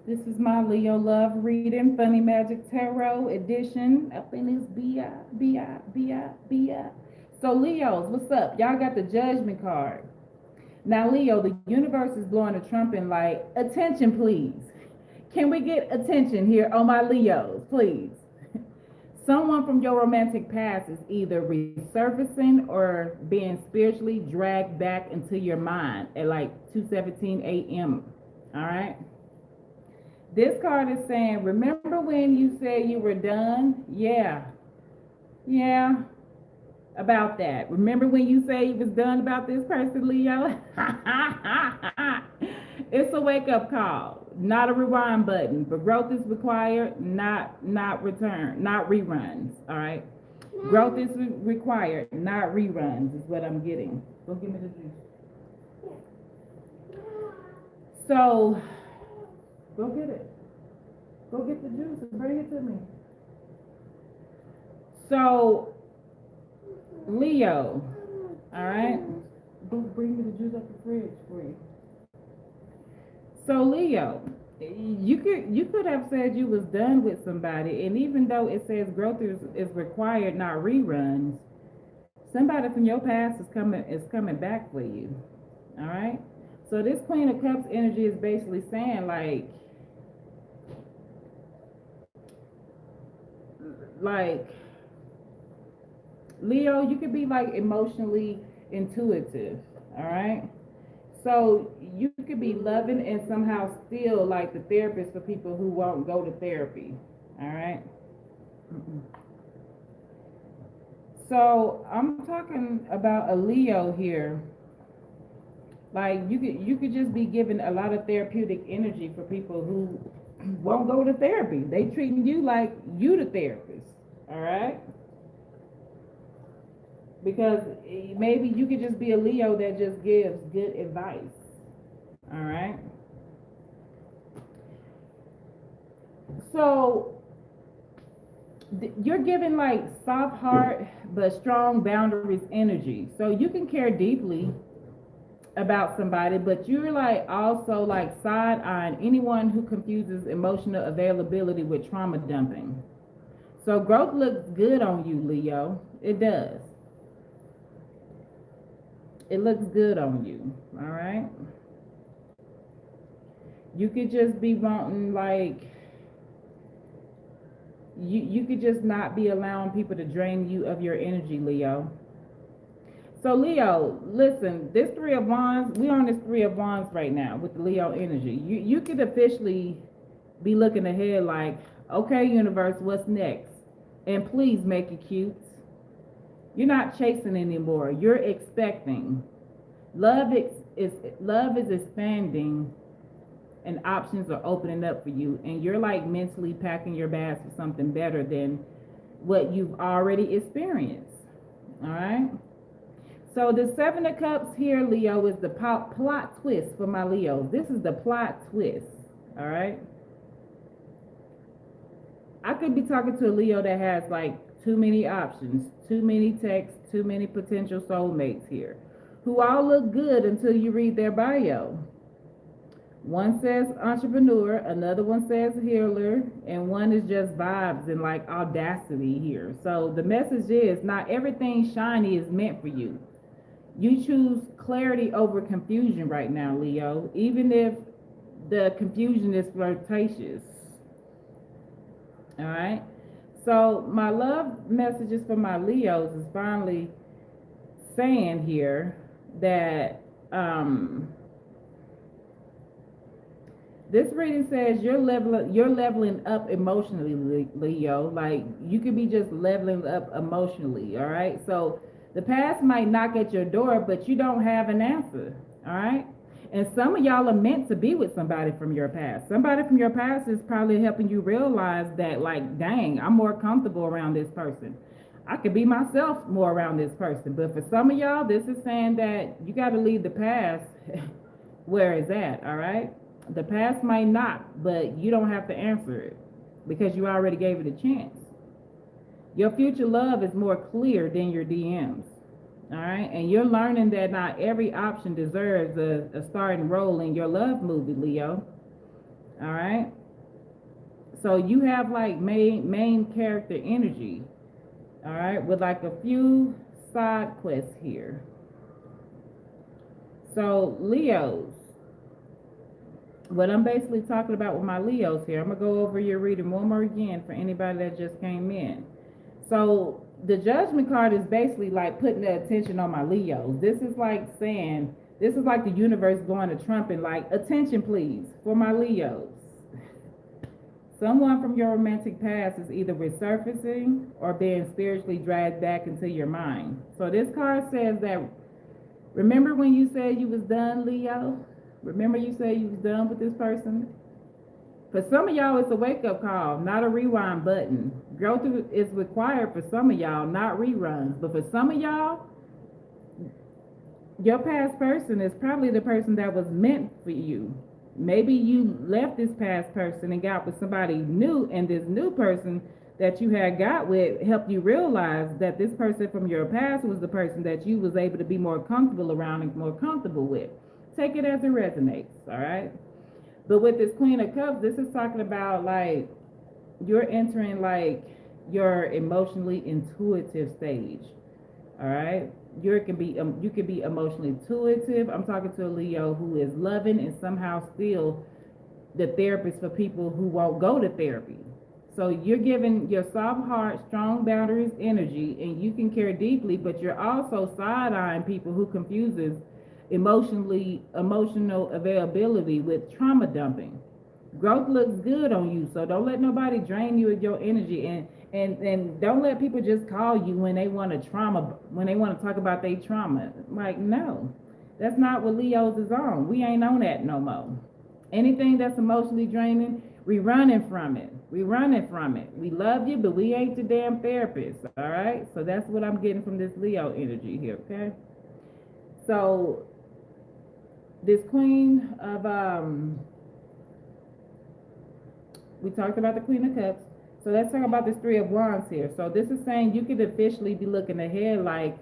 This is my Leo Love reading, Funny Magic Tarot edition. Up in this bi. So Leos, what's up? Y'all got the Judgment card. Now Leo, the universe is blowing a trumpet like, attention please. Can we get attention here on my Leos, please? Someone from your romantic past is either resurfacing or being spiritually dragged back into your mind at like 2:17 a.m. All right? This card is saying, remember when you said you were done? Yeah, about that. Remember when you say you was done about this person, Leo? It's a wake-up call, not a rewind button. But growth is required, not return, not reruns. All right. Growth is required, not reruns, is what I'm getting. Go give me the juice. So, go get it. Go get the juice and bring it to me. So, Leo, all right? Go bring me the juice out the fridge for you. So, Leo, you could have said you was done with somebody, and even though it says growth is required, not reruns, somebody from your past is coming back for you. All right? So this Queen of Cups energy is basically saying like Leo, you could be like emotionally intuitive, all right? So you could be loving and somehow still like the therapist for people who won't go to therapy, all right? So I'm talking about a Leo here. Like you could just be giving a lot of therapeutic energy for people who won't go to therapy. They treating you like you the therapist, all right? Because maybe you could just be a Leo that just gives good advice. All right. So you're giving like soft heart but strong boundaries energy. So you can care deeply about somebody, but you're like also like side eyeing anyone who confuses emotional availability with trauma dumping. So growth looks good on you, Leo. It does. It looks good on you. All right. You could just be wanting like you could just not be allowing people to drain you of your energy, Leo. So Leo, listen, this three of wands, we on this three of wands right now with the Leo energy. You could officially be looking ahead like, okay, universe, what's next? And please make it cute. You're not chasing anymore. You're expecting. Love is expanding and options are opening up for you, and you're like mentally packing your bags for something better than what you've already experienced. All right. So the Seven of Cups here, Leo, is the plot twist for my Leos. This is the plot twist. All right. I could be talking to a Leo that has like too many options, too many texts, too many potential soulmates here, who all look good until you read their bio. One says entrepreneur, another one says healer, and one is just vibes and like audacity here. So the message is not everything shiny is meant for you. You choose clarity over confusion right now, Leo, even if the confusion is flirtatious. All right. So my love messages for my Leos is finally saying here that this reading says you're leveling up emotionally, Leo. Like you could be just leveling up emotionally, all right? So the past might knock at your door, but you don't have an answer, all right? And some of y'all are meant to be with somebody from your past. Somebody from your past is probably helping you realize that, like, dang, I'm more comfortable around this person. I could be myself more around this person. But for some of y'all, this is saying that you got to leave the past where it's at, all right? The past might not, but you don't have to answer it because you already gave it a chance. Your future love is more clear than your DMs. All right. And you're learning that not every option deserves a starting role in your love movie, Leo. All right. So you have like main character energy. All right, with like a few side quests here. So Leos, what I'm basically talking about with my Leos here, I'm gonna go over your reading one more again for anybody that just came in. So the Judgment card is basically like putting the attention on my Leos. This is like saying, this is like the universe going to Trump and like, attention please for my Leos. Someone from your romantic past is either resurfacing or being spiritually dragged back into your mind. So this card says that, remember when you said you was done, Leo? Remember you said you was done with this person? For some of y'all, it's a wake-up call, not a rewind button. Growth is required for some of y'all, not reruns. But for some of y'all, your past person is probably the person that was meant for you. Maybe you left this past person and got with somebody new, and this new person that you had got with helped you realize that this person from your past was the person that you was able to be more comfortable around and more comfortable with. Take it as it resonates, all right? But with this Queen of Cups, this is talking about like you're entering like your emotionally intuitive stage, all right? You can be emotionally intuitive. I'm talking to a Leo who is loving and somehow still the therapist for people who won't go to therapy. So you're giving your soft heart, strong boundaries, energy, and you can care deeply, but you're also side-eyeing people who confuses emotional availability with trauma dumping. Growth looks good on you, so don't let nobody drain you of your energy, and don't let people just call you when they want to talk about their trauma. Like, no, that's not what Leo's is on. We ain't on that no more. Anything that's emotionally draining, we running from it. We running from it. We love you, but we ain't the damn therapist. All right. So that's what I'm getting from this Leo energy here. Okay. So this Queen of we talked about the Queen of Cups. So let's talk about this Three of Wands here. So this is saying you could officially be looking ahead like,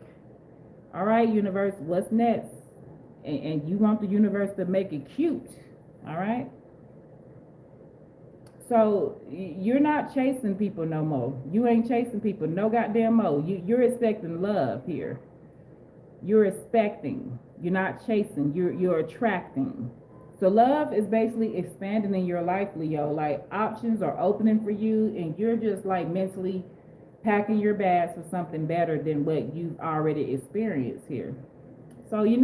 all right, universe, what's next? And you want the universe to make it cute, all right? So you're not chasing people no more. You ain't chasing people no goddamn more. You're expecting love here. You're expecting. You're not chasing. You're attracting. So love is basically expanding in your life, Leo. Like options are opening for you, and you're just like mentally packing your bags for something better than what you've already experienced here. So we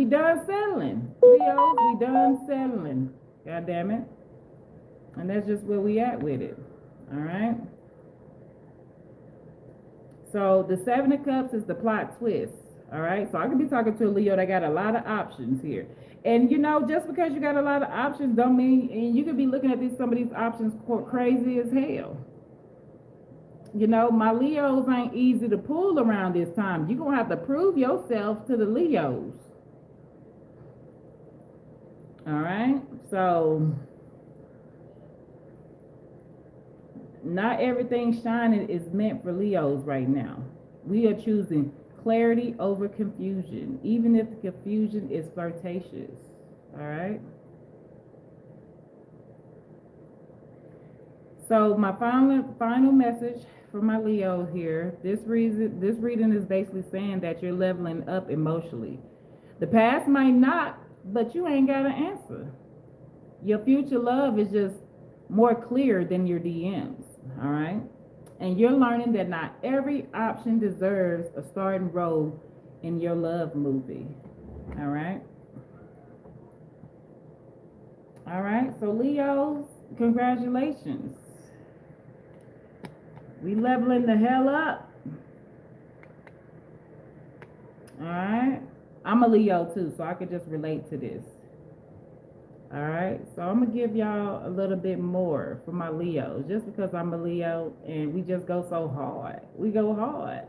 done settling. Leos, we done settling. God damn it. And that's just where we at with it. All right. So the Seven of Cups is the plot twist. All right. So I could be talking to a Leo that got a lot of options here. And just because you got a lot of options don't mean, and you could be looking at some of these options crazy as hell. My Leos ain't easy to pull around this time. You're going to have to prove yourself to the Leos. All right. So not everything shining is meant for Leos right now. We are choosing clarity over confusion, even if the confusion is flirtatious. All right. So my final message for my Leo here. This reading is basically saying that you're leveling up emotionally. The past might not, but you ain't got an answer. Your future love is just more clear than your DMs. All right. And you're learning that not every option deserves a starting role in your love movie. All right. All right. So Leos, congratulations. We leveling the hell up. All right. I'm a Leo too, so I could just relate to this. All right, so I'm gonna give y'all a little bit more for my Leos, just because I'm a Leo and we just go so hard. We go hard.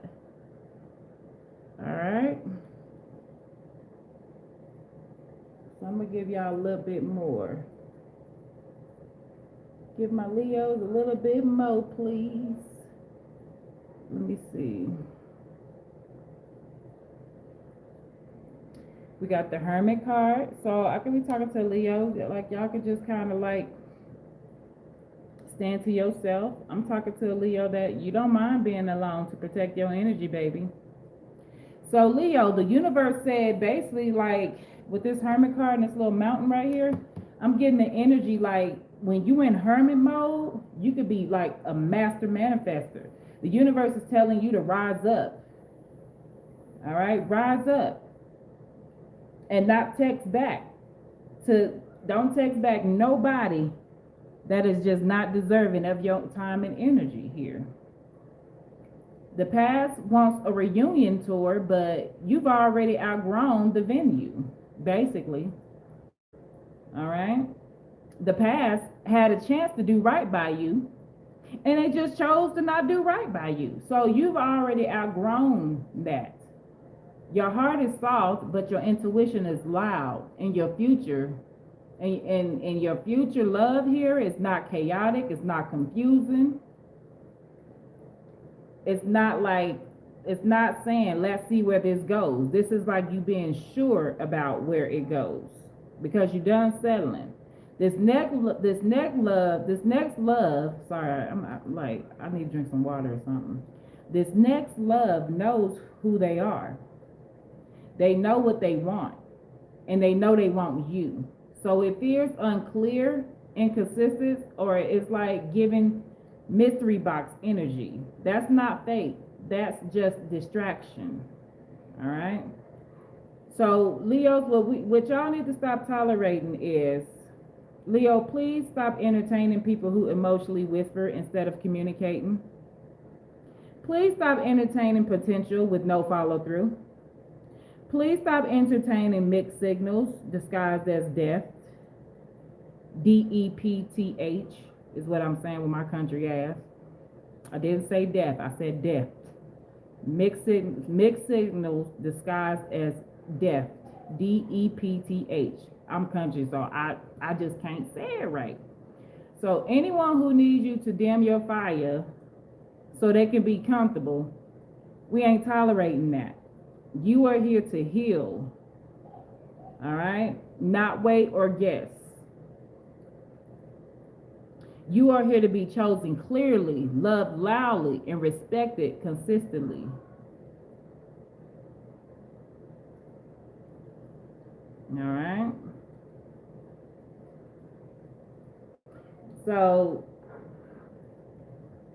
All right. So I'm gonna give y'all a little bit more. Give my Leos a little bit more, please. Let me see. We got the Hermit card. So I could be talking to Leo, like y'all could just kind of like Stand to yourself. I'm talking to a Leo that you don't mind being alone to protect your energy, baby. So Leo, the universe said basically like with this hermit card and this little mountain right here, I'm getting the energy like when you in hermit mode, you could be like a master manifester. The universe is telling you to rise up. All right, rise up and not text back. Don't text back nobody that is just not deserving of your time and energy here. The past wants a reunion tour, but you've already outgrown the venue, basically. All right. The past had a chance to do right by you, and they just chose to not do right by you. So you've already outgrown that. Your heart is soft, but your intuition is loud, and your future and your future love here is not chaotic, it's not confusing. It's not saying let's see where this goes. This is like you being sure about where it goes because you're done settling. This next love, sorry, I need to drink some water or something. This next love knows who they are. They know what they want, and they know they want you. So it feels unclear, inconsistent, or it's like giving mystery box energy. That's not fake. That's just distraction. All right. So Leos, what y'all need to stop tolerating is, Leo, please stop entertaining people who emotionally whisper instead of communicating. Please stop entertaining potential with no follow through. Please stop entertaining mixed signals disguised as death. DEPTH is what I'm saying with my country ass. I didn't say death, I said death. Mixed signals disguised as death. DEPTH. I'm country, so I just can't say it right. So anyone who needs you to dim your fire so they can be comfortable, we ain't tolerating that. You are here to heal, all right? Not wait or guess. You are here to be chosen clearly, loved loudly, and respected consistently. All right? So,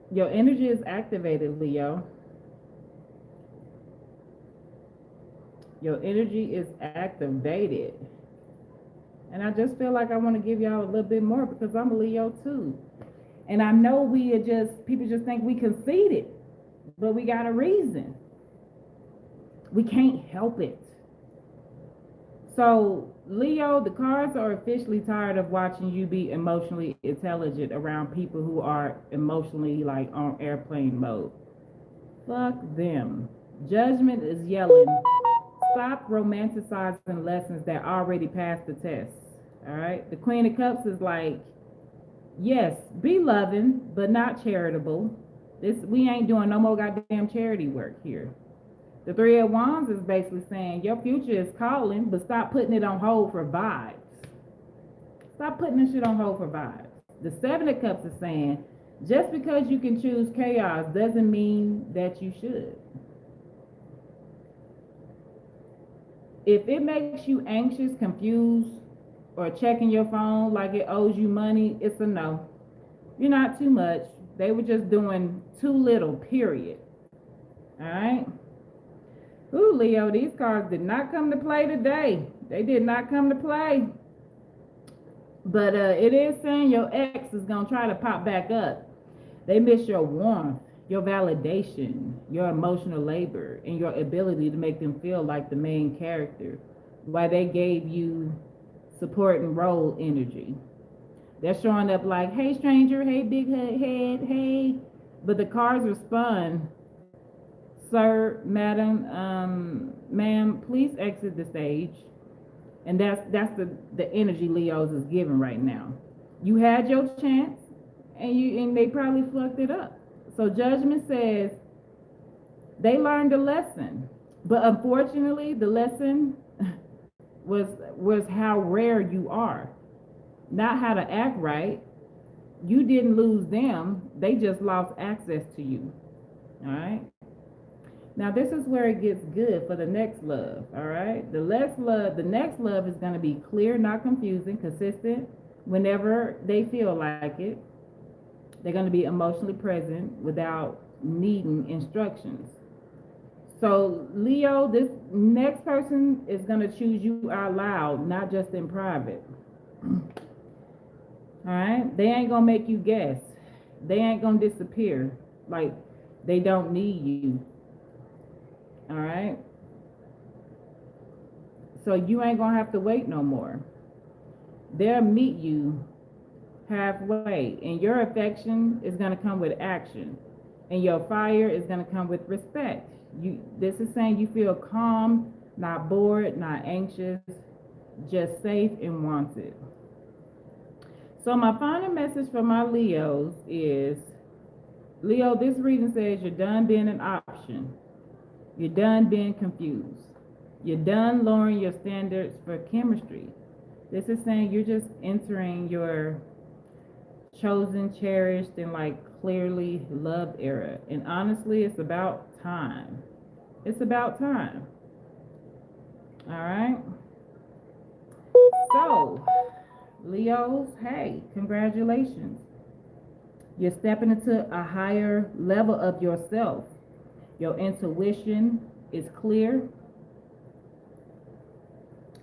your energy is activated, Leo. Your energy is activated. And I just feel like I want to give y'all a little bit more because I'm a Leo too. And I know people just think we conceited, but we got a reason. We can't help it. So Leo, the cards are officially tired of watching you be emotionally intelligent around people who are emotionally like on airplane mode. Fuck them. Judgment is yelling. Stop romanticizing lessons that already passed the test. All right. The Queen of Cups is like, yes, be loving, but not charitable. We ain't doing no more goddamn charity work here. The Three of Wands is basically saying your future is calling, but stop putting it on hold for vibes. Stop putting this shit on hold for vibes. The Seven of Cups is saying just because you can choose chaos doesn't mean that you should. If it makes you anxious, confused, or checking your phone like it owes you money, it's a no. You're not too much. They were just doing too little, period. All right? Ooh, Leo, these cards did not come to play today. They did not come to play. But it is saying your ex is going to try to pop back up. They miss your warmth, your validation, your emotional labor, and your ability to make them feel like the main character. Why they gave you supporting role energy. They're showing up like, hey, stranger, hey, big head, hey. But the cards respond, sir, madam, ma'am, please exit the stage. And that's the energy Leo's is giving right now. You had your chance, and they probably fucked it up. So judgment says they learned a lesson, but unfortunately, the lesson was how rare you are, not how to act right, you didn't lose them, they just lost access to you. All right. Now this is where it gets good for the next love. All right. The next love is going to be clear, not confusing, consistent whenever they feel like it. They're going to be emotionally present without needing instructions. So, Leo, this next person is going to choose you out loud, not just in private. All right? They ain't going to make you guess. They ain't going to disappear. Like, they don't need you. All right? So, you ain't going to have to wait no more. They'll meet you halfway, and your affection is going to come with action, and your fire is going to come with respect. This is saying you feel calm, not bored, not anxious, just safe and wanted. So my final message for my Leos is, Leo, this reading says you're done being an option. You're done being confused. You're done lowering your standards for chemistry. This is saying you're just entering your chosen, cherished, and like clearly loved era. And honestly, it's about time. It's about time. All right. So, Leos, hey, congratulations. You're stepping into a higher level of yourself. Your intuition is clear.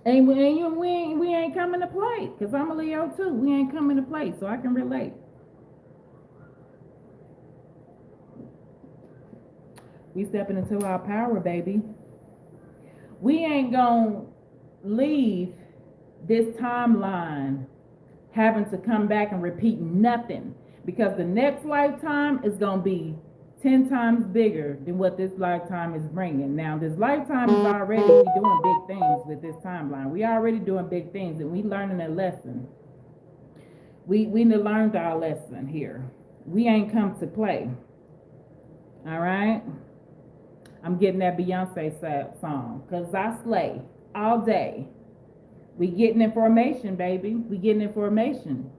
And we ain't coming to play, because I'm a Leo too. We ain't coming to play, so I can relate. We stepping into our power, baby. We ain't gonna leave this timeline having to come back and repeat nothing, because the next lifetime is gonna be 10 times bigger than what this lifetime is bringing. Now, this lifetime is already doing big things with this timeline. We already doing big things, and we learning a lesson. We learned our lesson here. We ain't come to play. All right? I'm getting that Beyonce song, because I slay all day. We getting information, baby. We getting information.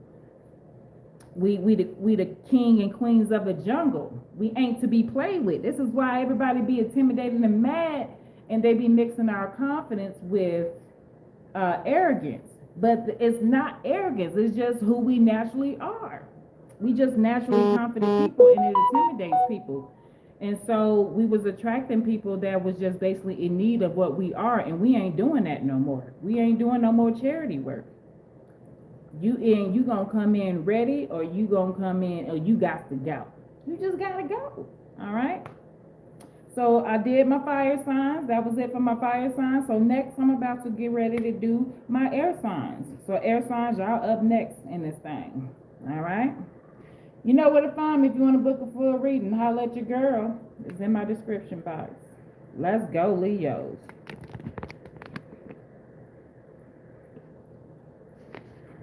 We the king and queens of the jungle. We ain't to be played with. This is why everybody be intimidated and mad, and they be mixing our confidence with arrogance. But it's not arrogance. It's just who we naturally are. We just naturally confident people, and it intimidates people. And so we was attracting people that was just basically in need of what we are, and we ain't doing that no more. We ain't doing no more charity work. You gonna come in ready, or you gonna come in, or you got to go. You just gotta go. All right. So I did my fire signs. That was it for my fire signs. So next, I'm about to get ready to do my air signs. So air signs, y'all up next in this thing. All right. You know where to find me if you want to book a full reading. Holla at your girl. It's in my description box. Let's go, Leos.